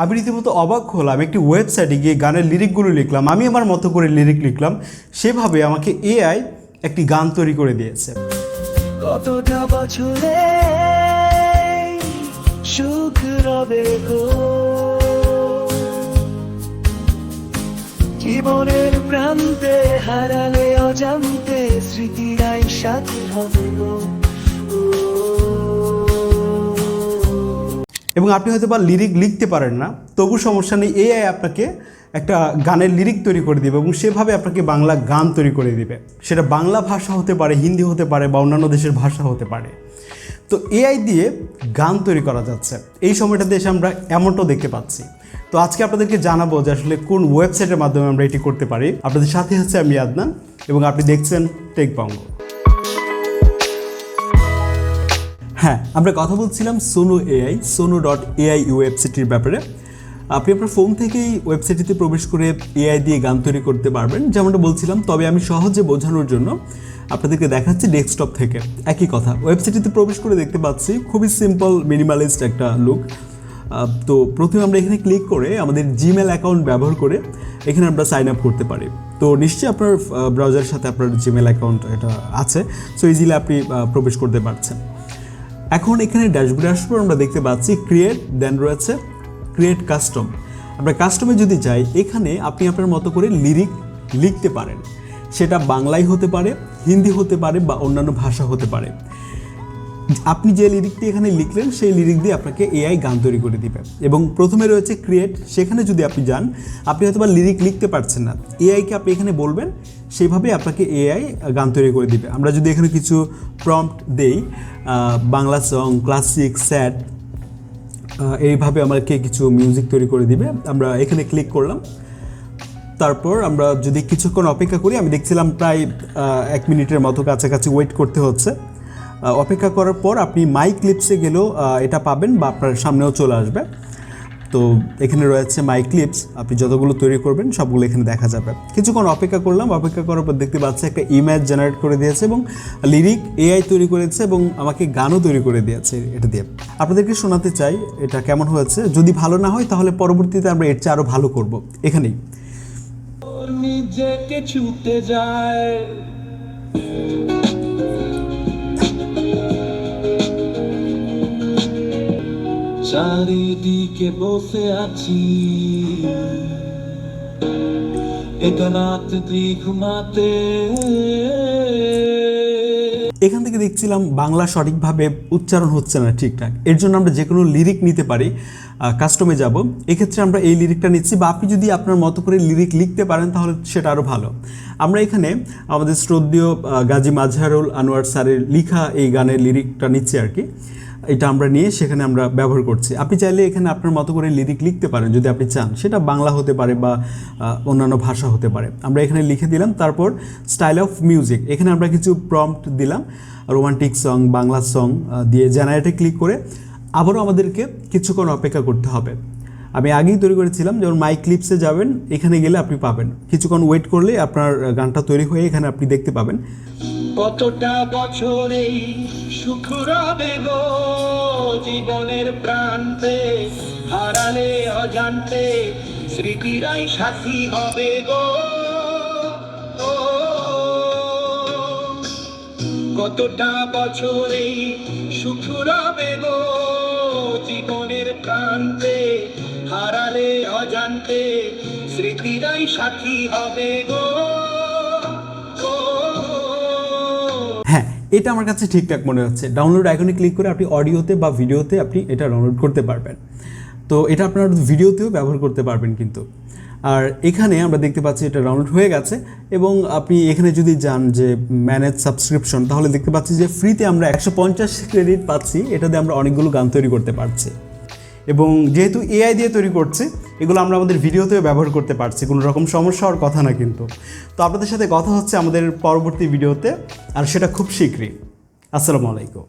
আমি রীতিমতো অবাক হলাম, একটি ওয়েবসাইটে গিয়ে গানের লিরিকগুলো লিখলাম, আমি আমার মতো করে লিরিক লিখলাম, সেভাবে আমাকে এআই একটি গান তৈরি করে দিয়েছে। কতটা বছরে সুখ রবে গো, জীবনের প্রান্তে হারালে অজান্তে স্মৃতিরাই সাথী হবে গো। এবং আপনি হয়তো বা লিরিক লিখতে পারেন না, তবু সমস্যা নেই, এআই আপনাকে একটা গানের লিরিক তৈরি করে দিবে এবং সেভাবে আপনাকে বাংলা গান তৈরি করে দিবে। সেটা বাংলা ভাষা হতে পারে, হিন্দি হতে পারে, বা অন্যান্য দেশের ভাষা হতে পারে। তো এআই দিয়ে গান তৈরি করা যাচ্ছে, এই সময়টাতে এসে আমরা এমনটাও দেখতে পাচ্ছি। তো আজকে আপনাদেরকে জানাবো যে আসলে কোন ওয়েবসাইটের মাধ্যমে আমরা এটি করতে পারি। আপনাদের সাথে হচ্ছে আমি আদনান এবং আপনি দেখছেন টেক বঙ্গো। হ্যাঁ, আমরা কথা বলছিলাম সুনো এআই, suno.ai ওয়েবসাইটটির ব্যাপারে। আপনি আপনার ফোন থেকেই ওয়েবসাইটটিতে প্রবেশ করে এআই দিয়ে গান তৈরি করতে পারবেন, যেমনটা বলছিলাম। তবে আমি সহজে বোঝানোর জন্য আপনাদেরকে দেখাচ্ছি ডেস্কটপ থেকে। একই কথা, ওয়েবসাইটটিতে প্রবেশ করে দেখতে পাচ্ছি খুবই সিম্পল মিনিমালিস্ট একটা লুক। তো প্রথমে আমরা এখানে ক্লিক করে আমাদের জিমেল অ্যাকাউন্ট ব্যবহার করে এখানে আমরা সাইন আপ করতে পারি। তো নিশ্চয়ই আপনার ব্রাউজারের সাথে আপনার জিমেল অ্যাকাউন্ট এটা আছে, সো ইজিলি আপনি প্রবেশ করতে পারছেন। এখন এখানে ড্যাশবোর্ডে আসার পর আমরা দেখতে পাচ্ছি ক্রিয়েট, দেন রয়েছে ক্রিয়েট কাস্টম। আমরা কাস্টমে যদি যাই, এখানে আপনি আপনার মতো করে লিরিক লিখতে পারেন। সেটা বাংলায় হতে পারে, হিন্দি হতে পারে, বা অন্যান্য ভাষা হতে পারে। আপনি যে লিরিকটি এখানে লিখলেন সেই লিরিক দিয়ে আপনাকে এআই গান তৈরি করে দিবে। এবং প্রথমে রয়েছে ক্রিয়েট, সেখানে যদি আপনি যান, আপনি হয়তো বা লিরিক লিখতে পারছেন না, এআইকে আপনি এখানে বলবেন, সেইভাবে আপনাকে এআই গান তৈরি করে দিবে। আমরা যদি এখানে কিছু প্রম্পট দেই, বাংলা সং, ক্লাসিক, স্যাড, এইভাবে আমাকে কিছু মিউজিক তৈরি করে দিবে। আমরা এখানে ক্লিক করলাম, তারপর আমরা যদি কিছুক্ষণ অপেক্ষা করি, আমি দেখছিলাম প্রায় 1 মিনিটের মতো কাছাকাছি ওয়েট করতে হচ্ছে। অপেক্ষা করার পর আপনি মাই ক্লিপসে গেলেও এটা পাবেন, বা আপনার সামনেও চলে আসবে। তো এখানে রয়েছে মাই ক্লিপস, আপনি যতগুলো তৈরি করবেন সবগুলো এখানে দেখা যাবে। কিছুক্ষণ অপেক্ষা করলাম, অপেক্ষা করার পর দেখতে পাচ্ছি একটা ইমেজ জেনারেট করে দিয়েছে এবং লিরিক এআই তৈরি করেছে এবং আমাকে গানও তৈরি করে দিয়েছে এটা দিয়ে। আপনাদেরকে শোনাতে চাই এটা কেমন হয়েছে। যদি ভালো না হয় তাহলে পরবর্তীতে আমরা এর চেয়ে আরও ভালো করব। এখানেই নিজেকে ছুটে যায়, চারিদিকে বসে আছি, এটা রাত ঘুমাতে। এখান থেকে দেখছিলাম বাংলা সঠিকভাবে উচ্চারণ হচ্ছে না ঠিকঠাক, এর জন্য আমরা যে কোনো লিরিক নিতে পারি। কাস্টমে যাব, এক্ষেত্রে আমরা এই লিরিকটা নিচ্ছি, বা আপনি যদি আপনার মতো করে লিরিক লিখতে পারেন তাহলে সেটা আরও ভালো। আমরা এখানে আমাদের শ্রদ্ধেয় গাজী মাজহারুল আনোয়ার স্যারের লিখা এই গানের লিরিকটা নিচ্ছি আর কি। এটা আমরা নিয়ে সেখানে আমরা ব্যবহার করছি। আপনি চাইলে এখানে আপনার মতো করে লিরিক লিখতে পারেন যদি আপনি চান, সেটা বাংলা হতে পারে বা অন্যান্য ভাষা হতে পারে। আমরা এখানে লিখে দিলাম, তারপর স্টাইল অফ মিউজিক, এখানে আমরা কিছু প্রম্পট দিলাম, রোমান্টিক সং, বাংলা সং দিয়ে জেনারেটে ক্লিক করে আবারও আমাদেরকে কিছুক্ষণ অপেক্ষা করতে হবে। আমি আগেই তৈরি করেছিলাম, যেমন মাই ক্লিপসে যাবেন, এখানে গেলে আপনি পাবেন। কিছুক্ষণ ওয়েট করলে আপনার গানটা তৈরি হয়ে এখানে আপনি দেখতে পাবেন। কতটা বছরে সুখ রবে গো, জীবনের প্রান্তে হারালে অজান্তে স্মৃতিরাই সাথী হবে গো। কতটা বছরে সুখ রবে গো, জীবনের প্রান্তে হারালে অজান্তে স্মৃতিরাই সাথী হবে গো। হ্যাঁ, এটা আমার কাছে ঠিকঠাক মনে হচ্ছে। ডাউনলোড আইকনে ক্লিক করে আপনি অডিওতে বা ভিডিওতে আপনি এটা ডাউনলোড করতে পারবেন। তো এটা আপনার ভিডিওতেও ব্যবহার করতে পারবেন কিন্তু। আর এখানে আমরা দেখতে পাচ্ছি এটা ডাউনলোড হয়ে গেছে এবং আপনি এখানে যদি যান যে ম্যানেজ সাবস্ক্রিপশন, তাহলে দেখতে পাচ্ছি যে ফ্রিতে আমরা 150 ক্রেডিট পাচ্ছি। এটা দিয়ে আমরা অনেকগুলো গান তৈরি করতে পারছি এবং যেহেতু এআই দিয়ে তৈরি করছে, এগুলো আমরা আমাদের ভিডিওতেও ব্যবহার করতে পারছি, কোনো রকম সমস্যা হওয়ার কথা না কিন্তু। তো আপনাদের সাথে কথা হচ্ছে আমাদের পরবর্তী ভিডিওতে, আর সেটা খুব শীঘ্রই। আসসালামু আলাইকুম।